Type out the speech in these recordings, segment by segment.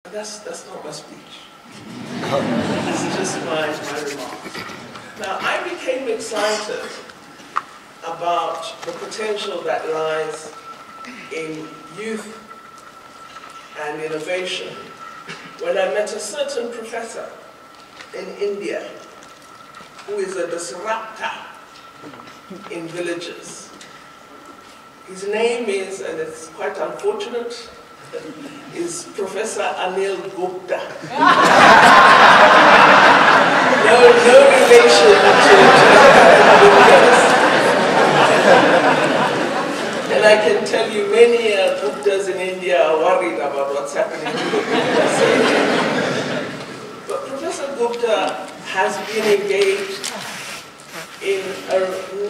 That's not my speech. It's just my remarks. Now, I became excited about the potential that lies in youth and innovation when I met a certain professor in India who is a disruptor in villages. His name is, and it's quite unfortunate, is Professor Anil Gupta. No relation to and I can tell you many Guptas in India are worried about what's happening to the Gupta. But Professor Gupta has been engaged in a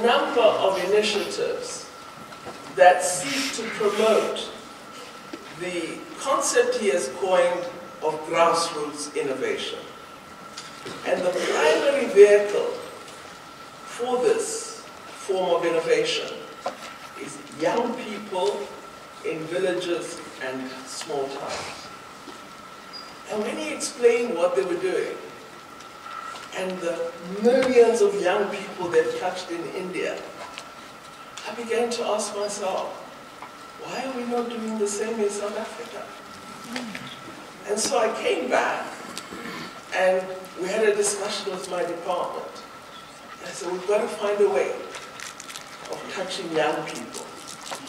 number of initiatives that seek to promote the concept he has coined of grassroots innovation. And the primary vehicle for this form of innovation is young people in villages and small towns. And when he explained what they were doing, and the millions of young people they've touched in India, I began to ask myself, why are we not doing the same in South Africa? And so I came back and we had a discussion with my department. And I said, we've got to find a way of touching young people,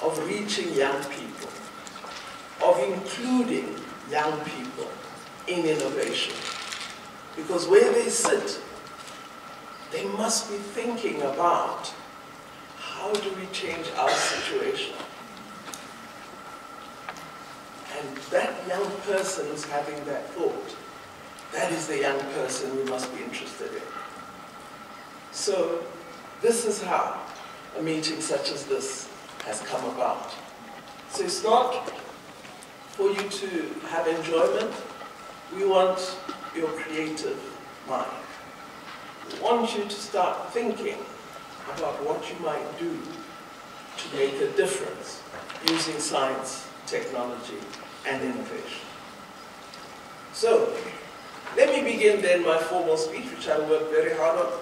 of reaching young people, of including young people in innovation. Because where they sit, they must be thinking about how do we change our situation. And that young person who's having that thought, that is the young person we must be interested in. So this is how a meeting such as this has come about. So it's not for you to have enjoyment. We want your creative mind. We want you to start thinking about what you might do to make a difference using science, technology, and innovation. So, let me begin then my formal speech, which I worked very hard on,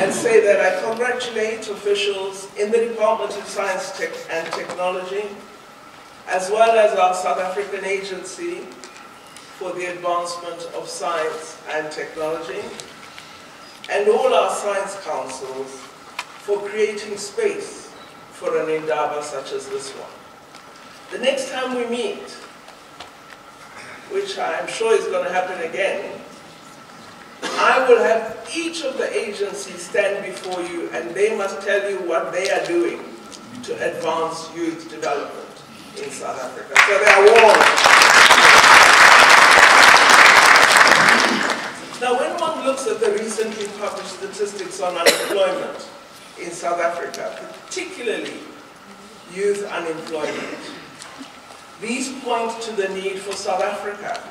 and say that I congratulate officials in the Department of Science and Technology, as well as our South African agency for the advancement of science and technology, and all our science councils for creating space for an Indaba such as this one. The next time we meet, which I'm sure is going to happen again, I will have each of the agencies stand before you and they must tell you what they are doing to advance youth development in South Africa. So they are warned. Now, when one looks at the recently published statistics on unemployment in South Africa, particularly youth unemployment, these point to the need for South Africa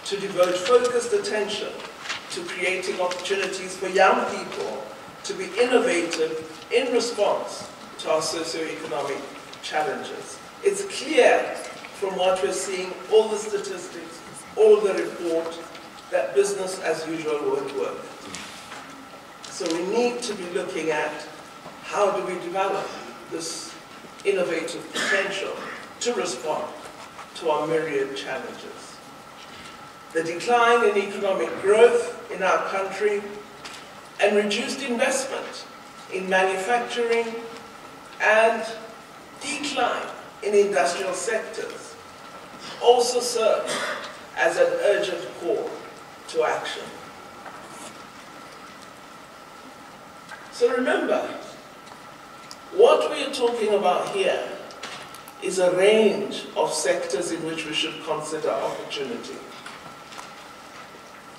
to devote focused attention to creating opportunities for young people to be innovative in response to our socio-economic challenges. It's clear from what we're seeing, all the statistics, all the report, that business as usual won't work. So we need to be looking at how do we develop this innovative potential to respond to our myriad challenges. The decline in economic growth in our country and reduced investment in manufacturing and decline in industrial sectors also serve as an urgent call to action. So remember, what we are talking about here is a range of sectors in which we should consider opportunity.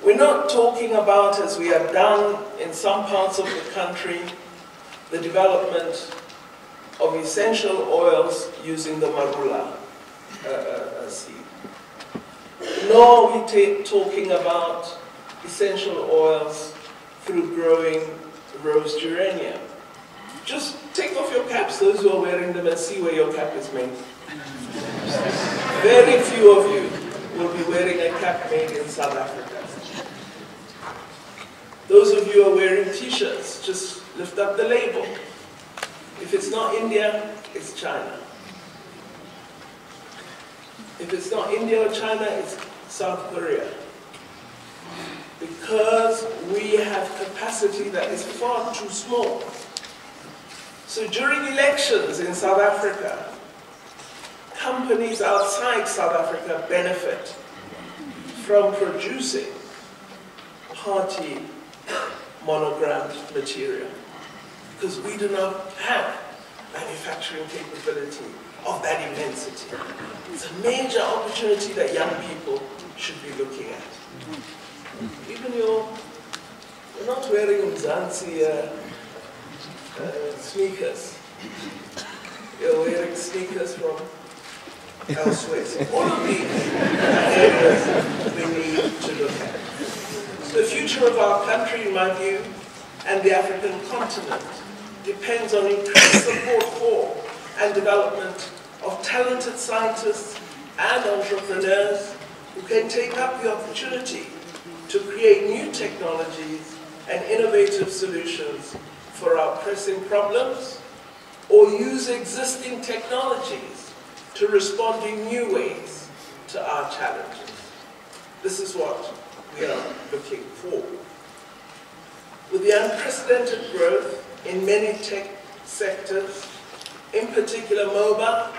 We're not talking about, as we have done in some parts of the country, the development of essential oils using the marula seed. Nor are we talking about essential oils through growing rose geranium. Just take off your caps, those who are wearing them, and see where your cap is made. Very few of you will fact made in South Africa. Those of you who are wearing t-shirts, just lift up the label. If it's not India, it's China. If it's not India or China, it's South Korea. Because we have capacity that is far too small. So during elections in South Africa, companies outside South Africa benefit from producing party monogrammed material, because we do not have manufacturing capability of that immensity. It's a major opportunity that young people should be looking at. Even you're not wearing Mzansi sneakers. You're wearing sneakers from elsewhere. So all of these are areas we need to look at. The future of our country, in my view, and the African continent depends on increased support for and development of talented scientists and entrepreneurs who can take up the opportunity to create new technologies and innovative solutions for our pressing problems, or use existing technologies to respond in new ways to our challenges. This is what we are looking for. With the unprecedented growth in many tech sectors, in particular mobile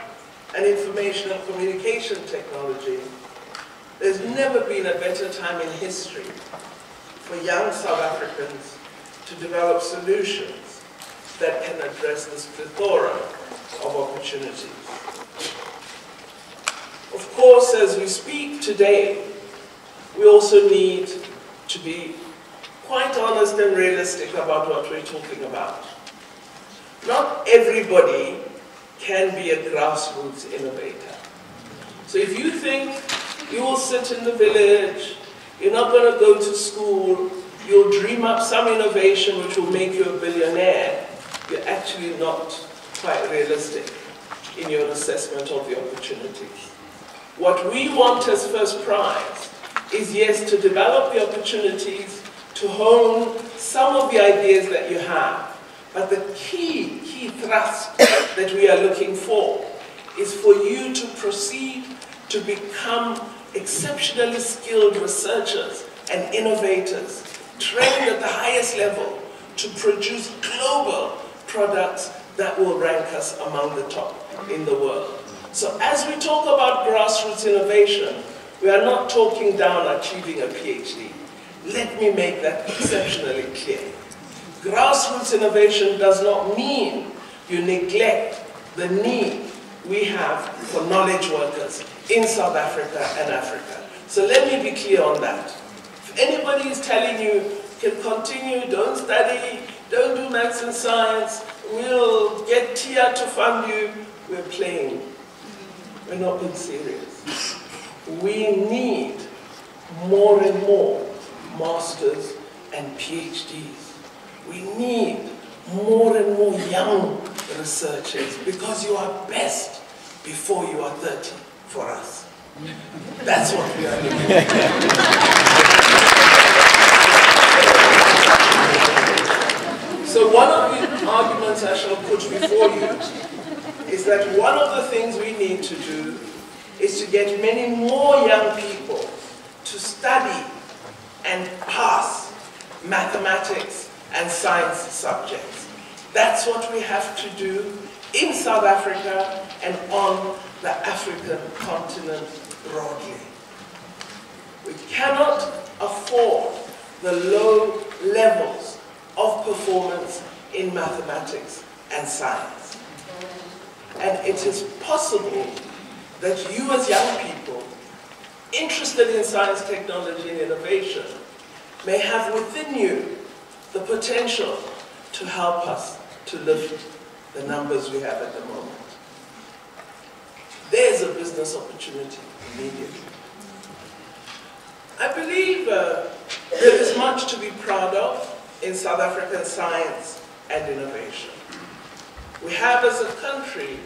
and information and communication technology, there's never been a better time in history for young South Africans to develop solutions that can address this plethora of opportunities. Of course, as we speak today, we also need to be quite honest and realistic about what we're talking about. Not everybody can be a grassroots innovator. So if you think you will sit in the village, you're not going to go to school, you'll dream up some innovation which will make you a billionaire, you're actually not quite realistic in your assessment of the opportunities. What we want as first prize is, yes, to develop the opportunities, to hone some of the ideas that you have. But the key thrust that we are looking for is for you to proceed to become exceptionally skilled researchers and innovators, trained at the highest level to produce global products that will rank us among the top in the world. So as we talk about grassroots innovation, we are not talking down achieving a PhD. Let me make that exceptionally clear. Grassroots innovation does not mean you neglect the need we have for knowledge workers in South Africa and Africa. So let me be clear on that. If anybody is telling you, can continue, don't study, don't do maths and science, we'll get TIA to fund you, we're playing. We're not being serious. We need more and more masters and PhDs. We need more and more young researchers, because you are best before you are 30 for us. That's what we are looking at. So one of the arguments I shall put before you is that one of the things we need to do is to get many more young people to study and pass mathematics and science subjects. That's what we have to do in South Africa and on the African continent broadly. We cannot afford the low levels of performance in mathematics and science. And it is possible that you as young people interested in science, technology, and innovation may have within you the potential to help us to lift the numbers we have at the moment. There's a business opportunity immediately. I believe there is much to be proud of in South African science and innovation. We have, as a country,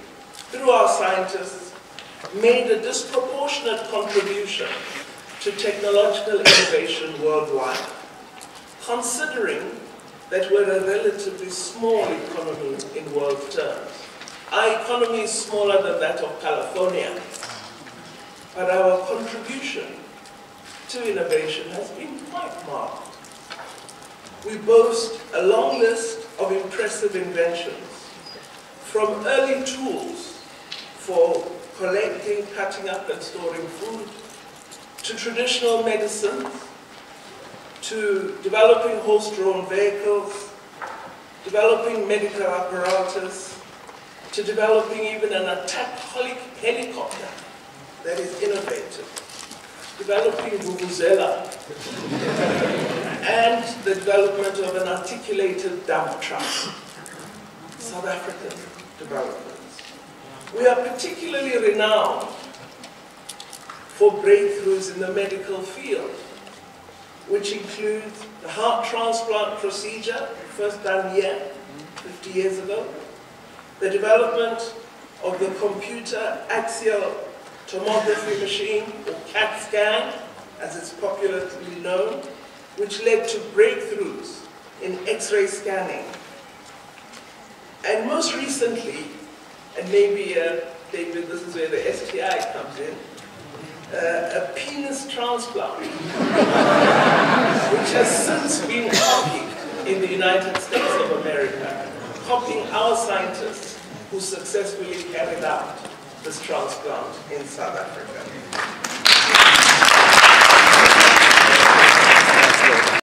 through our scientists, made a disproportionate contribution to technological innovation worldwide, considering that we're a relatively small economy in world terms. Our economy is smaller than that of California, but our contribution to innovation has been quite marked. We boast a long list of impressive inventions, from early tools for collecting, cutting up and storing food, to traditional medicines, to developing horse-drawn vehicles, developing medical apparatus, to developing even an attack-holic helicopter that is innovative, developing vuvuzela, and the development of an articulated dump truck. South African developments. We are particularly renowned for breakthroughs in the medical field, which includes the heart transplant procedure, first done here 50 years ago, the development of the computer axial tomography machine, or CAT scan, as it's popularly known, which led to breakthroughs in X-ray scanning. And most recently, and maybe, David, this is where the STI comes in, a penis transplant, which has since been copied in the United States of America, copying our scientists who successfully carried out this transplant in South Africa.